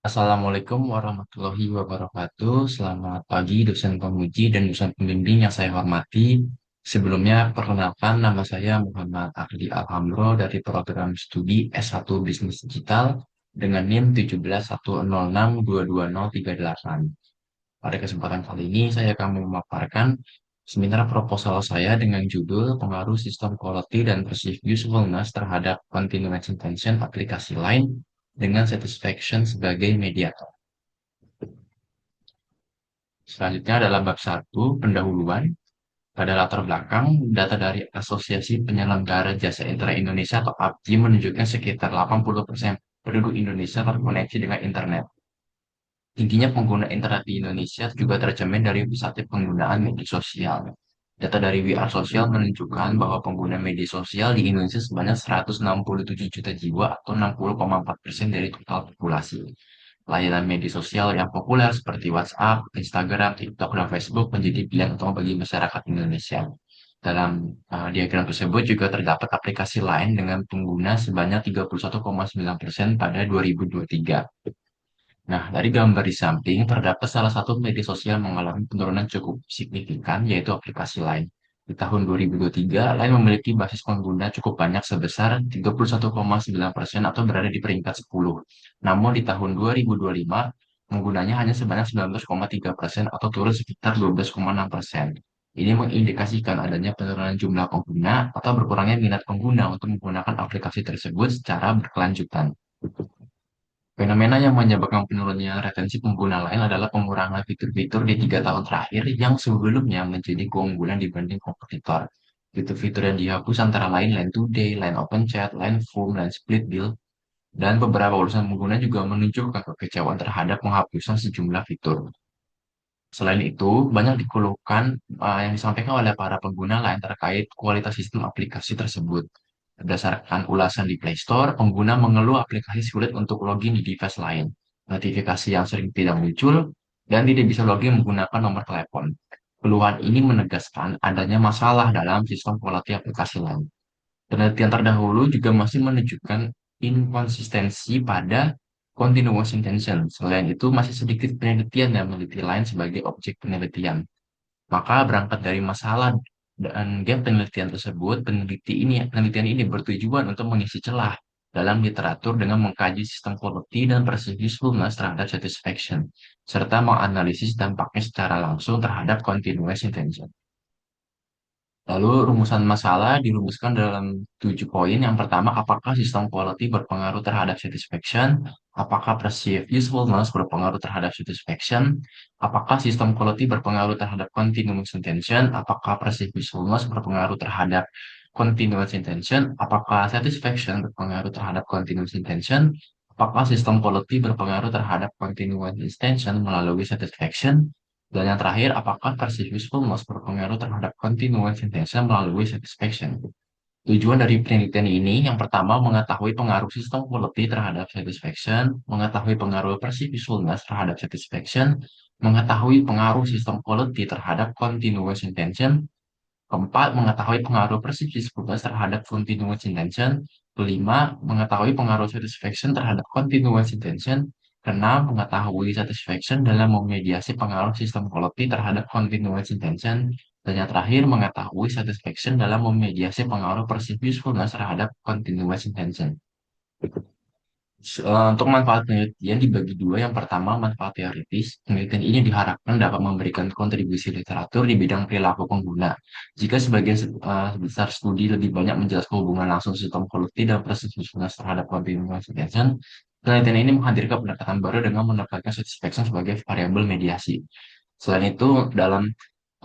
Assalamualaikum warahmatullahi wabarakatuh. Selamat pagi dosen penguji dan dosen pembimbing yang saya hormati. Sebelumnya, perkenalkan nama saya Muhammad Akdi Alhamro dari program studi S1 Bisnis Digital dengan NIM 1710622038. Pada kesempatan kali ini, saya akan memaparkan seminar proposal saya dengan judul Pengaruh Sistem Quality dan Perceived Usefulness terhadap Continuous Intention aplikasi lain dengan Satisfaction sebagai mediator. Selanjutnya adalah bab satu pendahuluan. Pada latar belakang, data dari Asosiasi Penyelenggara Jasa Internet Indonesia atau APJI menunjukkan sekitar 80% penduduk Indonesia terkoneksi dengan internet. Tingginya pengguna internet di Indonesia juga tercermin dari pesatnya penggunaan media sosial. Data dari We Are Social menunjukkan bahwa pengguna media sosial di Indonesia sebanyak 167 juta jiwa atau 60,4% dari total populasi. Layanan media sosial yang populer seperti WhatsApp, Instagram, TikTok, dan Facebook menjadi pilihan utama bagi masyarakat Indonesia. Dalam diagram tersebut juga terdapat aplikasi lain dengan pengguna sebanyak 31,9% pada 2023. Nah, dari gambar di samping terdapat salah satu media sosial mengalami penurunan cukup signifikan, yaitu aplikasi Line. Di tahun 2023, Line memiliki basis pengguna cukup banyak sebesar 31,9% atau berada di peringkat 10. Namun di tahun 2025, penggunanya hanya sebanyak 19,3% atau turun sekitar 12,6%. Ini mengindikasikan adanya penurunan jumlah pengguna atau berkurangnya minat pengguna untuk menggunakan aplikasi tersebut secara berkelanjutan. Fenomena yang menyebabkan penurunnya retensi pengguna lain adalah pengurangan fitur-fitur di 3 tahun terakhir yang sebelumnya menjadi keunggulan dibanding kompetitor. Fitur-fitur yang dihapus antara lain Line Today, Line Open Chat, Line Foam, Line Split Bill, dan beberapa urusan pengguna juga menunjukkan kekecewaan terhadap penghapusan sejumlah fitur. Selain itu, banyak dikeluhkan yang disampaikan oleh para pengguna lain terkait kualitas sistem aplikasi tersebut. Berdasarkan ulasan di Play Store, pengguna mengeluh aplikasi sulit untuk login di device lain, notifikasi yang sering tidak muncul, dan tidak bisa login menggunakan nomor telepon. Keluhan ini menegaskan adanya masalah dalam sistem quality aplikasi lain. Penelitian terdahulu juga masih menunjukkan inkonsistensi pada continuous intention. Selain itu, masih sedikit penelitian yang meneliti lain sebagai objek penelitian. Maka berangkat dari masalah dan gap penelitian tersebut, penelitian ini bertujuan untuk mengisi celah dalam literatur dengan mengkaji sistem quality dan perceived usefulness terhadap satisfaction, serta menganalisis dampaknya secara langsung terhadap continuous intention. Lalu rumusan masalah dirumuskan dalam 7 poin. Yang pertama, apakah sistem quality berpengaruh terhadap satisfaction? Apakah perceived usefulness berpengaruh terhadap satisfaction? Apakah sistem quality berpengaruh terhadap continuous intention? Apakah perceived usefulness berpengaruh terhadap continuous intention? Apakah satisfaction berpengaruh terhadap continuous intention? Apakah sistem quality berpengaruh terhadap continuous intention melalui satisfaction? Dan yang terakhir, apakah perceived usefulness berpengaruh terhadap continuous intention melalui satisfaction? Tujuan dari penelitian ini, yang pertama, mengetahui pengaruh sistem quality terhadap satisfaction, mengetahui pengaruh perceived usefulness terhadap satisfaction, mengetahui pengaruh sistem quality terhadap continuous intention. Keempat, mengetahui pengaruh perceived usefulness terhadap continuous intention. Kelima, mengetahui pengaruh satisfaction terhadap continuous intention. Keenam, mengetahui satisfaction dalam memediasi pengaruh sistem quality terhadap continuous intention. Dan yang terakhir, mengetahui satisfaction dalam memediasi pengaruh perceived usefulness terhadap continuous intention. Untuk manfaat penelitian dibagi dua. Yang pertama, manfaat teoritis. Penelitian ini diharapkan dapat memberikan kontribusi literatur di bidang perilaku pengguna. Jika sebagian besar studi lebih banyak menjelaskan hubungan langsung sistem quality dan persistence terhadap continuous attention, penelitian ini menghadirkan pendekatan baru dengan menempatkan satisfaction sebagai variabel mediasi. Selain itu, dalam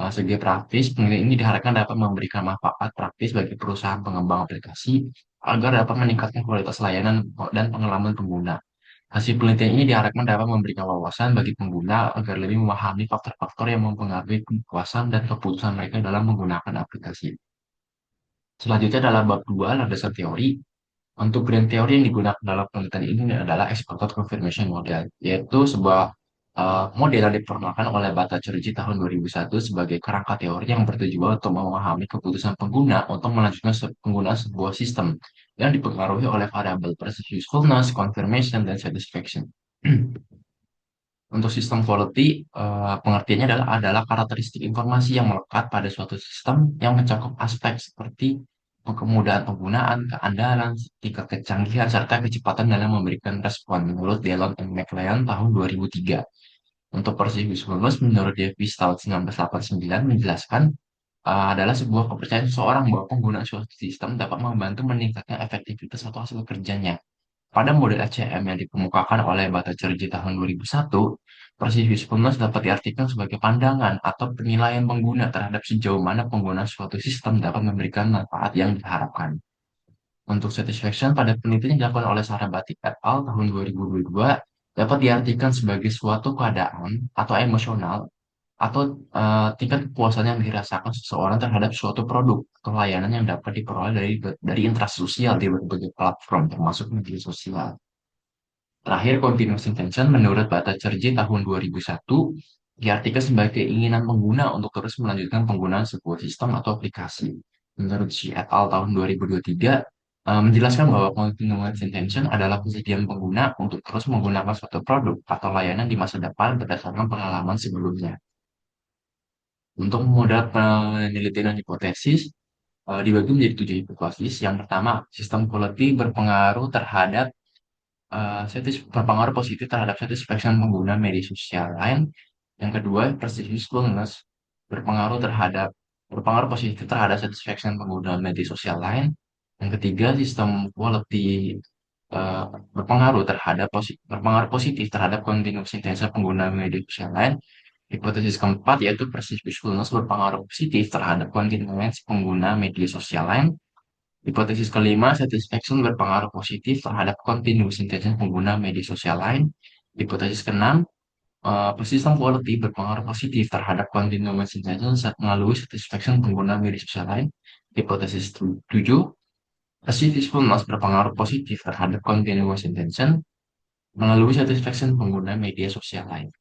segi praktis, penelitian ini diharapkan dapat memberikan manfaat praktis bagi perusahaan pengembang aplikasi agar dapat meningkatkan kualitas layanan dan pengalaman pengguna. Hasil penelitian ini diharapkan dapat memberikan wawasan bagi pengguna agar lebih memahami faktor-faktor yang mempengaruhi kepuasan dan keputusan mereka dalam menggunakan aplikasi. Selanjutnya adalah bab 2, landasan teori. Untuk grand teori yang digunakan dalam penelitian ini adalah Expected Confirmation Model, yaitu sebuah model yang diperkenalkan oleh Bhattacharjee tahun 2001 sebagai kerangka teori yang bertujuan untuk memahami keputusan pengguna untuk melanjutkan penggunaan sebuah sistem yang dipengaruhi oleh variabel perceived usefulness, confirmation, dan satisfaction. Untuk sistem quality, pengertiannya adalah karakteristik informasi yang melekat pada suatu sistem yang mencakup aspek seperti kemudahan penggunaan, keandalan, tingkat kecanggihan, serta kecepatan dalam memberikan respon menurut Dellon and McLean tahun 2003. Untuk versi Wisconsin, menurut Davis tahun 1989 menjelaskan adalah sebuah kepercayaan seseorang bahwa penggunaan suatu sistem dapat membantu meningkatkan efektivitas atau hasil kerjanya. Pada model ACM yang dikemukakan oleh Bhattacharjee di tahun 2001, versi Wisconsin dapat diartikan sebagai pandangan atau penilaian pengguna terhadap sejauh mana penggunaan suatu sistem dapat memberikan manfaat yang diharapkan. Untuk satisfaction pada penelitian yang dilakukan oleh Sarah Batik et al. Tahun 2022 dapat diartikan sebagai suatu keadaan atau emosional atau tingkat kepuasan yang dirasakan seseorang terhadap suatu produk atau layanan yang dapat diperoleh dari interaksi sosial di berbagai platform termasuk media sosial. Terakhir, continuous intention menurut Bhattacharjee tahun 2001 diartikan sebagai keinginan pengguna untuk terus melanjutkan penggunaan sebuah sistem atau aplikasi. Menurut Xi et al. Tahun 2023 menjelaskan bahwa continuous intention adalah kesediaan pengguna untuk terus menggunakan suatu produk atau layanan di masa depan berdasarkan pengalaman sebelumnya. Untuk modal penelitian dan hipotesis dibagi menjadi 7 hipotesis. Yang pertama, sistem quality berpengaruh positif terhadap satisfaction pengguna media sosial lain. Yang kedua, persistentness berpengaruh positif terhadap satisfaction pengguna media sosial lain. Yang ketiga, sistem quality eh, berpengaruh positif terhadap continuous intensitas pengguna media sosial lain. Hipotesis keempat yaitu persistentness berpengaruh positif terhadap continuous pengguna media sosial lain. Hipotesis kelima, satisfaction berpengaruh positif terhadap continuous intention pengguna media sosial lain. Hipotesis keenam, persistent quality berpengaruh positif terhadap continuous intention melalui satisfaction pengguna media sosial lain. Hipotesis tujuh, persistentness berpengaruh positif terhadap continuous intention melalui satisfaction pengguna media sosial lain.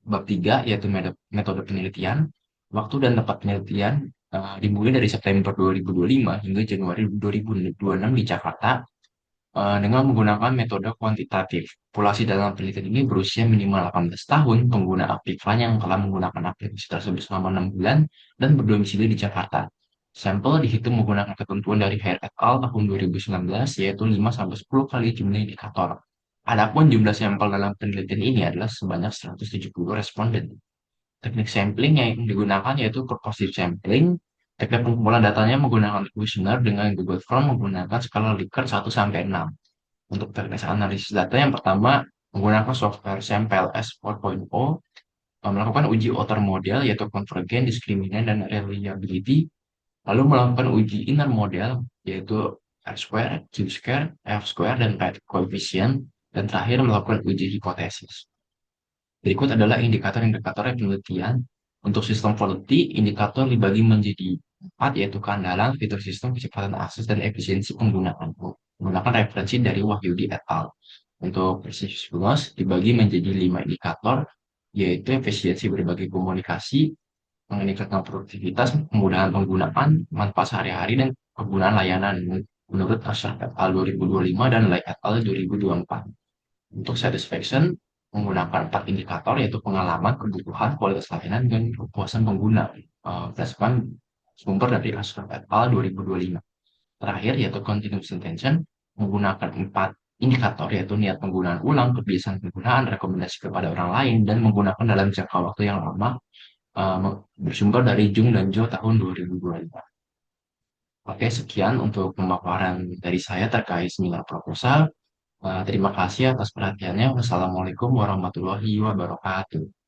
Bab 3 yaitu metode penelitian. Waktu dan tempat penelitian dimulai dari September 2025 hingga Januari 2026 di Jakarta dengan menggunakan metode kuantitatif. Populasi dalam penelitian ini berusia minimal 18 tahun, pengguna aktif yang telah menggunakan aplikasi tersebut selama 6 bulan dan berdomisili di Jakarta. Sampel dihitung menggunakan ketentuan dari Hare et al. Tahun 2019, yaitu 5-10 kali jumlah indikator. Adapun jumlah sampel dalam penelitian ini adalah sebanyak 170 responden. Teknik sampling yang digunakan yaitu purposive sampling. Teknik pengumpulan datanya menggunakan kuesioner dengan Google Form menggunakan skala Likert 1-6. Untuk teknis analisis data yang pertama menggunakan software Sample S4.0, melakukan uji outer model yaitu convergent, discriminant, dan reliability, lalu melakukan uji inner model yaitu R-square, Q-square, F-square, dan coefficient, dan terakhir melakukan uji hipotesis. Berikut adalah indikator-indikator penelitian. Untuk sistem quality, indikator dibagi menjadi 4, yaitu keandalan, fitur sistem, kecepatan akses, dan efisiensi penggunaan. Menggunakan referensi dari Wahyudi et al. Untuk precision dibagi menjadi 5 indikator, yaitu efisiensi berbagai komunikasi, meningkatkan produktivitas, kemudahan penggunaan, manfaat sehari-hari, dan penggunaan layanan menurut Ashraf et al. 2025 dan Lai et al. 2024. Untuk satisfaction, menggunakan 4 indikator yaitu pengalaman, kebutuhan, kualitas layanan, dan kepuasan pengguna. Berdasarkan sumber dari Ashraf et al. 2025. Terakhir yaitu continuous intention, menggunakan 4 indikator yaitu niat penggunaan ulang, kebiasaan penggunaan, rekomendasi kepada orang lain, dan menggunakan dalam jangka waktu yang lama bersumber dari Jung dan Jo tahun 2025. Oke, sekian untuk pemaparan dari saya terkait seminar proposal. Terima kasih atas perhatiannya. Wassalamualaikum warahmatullahi wabarakatuh.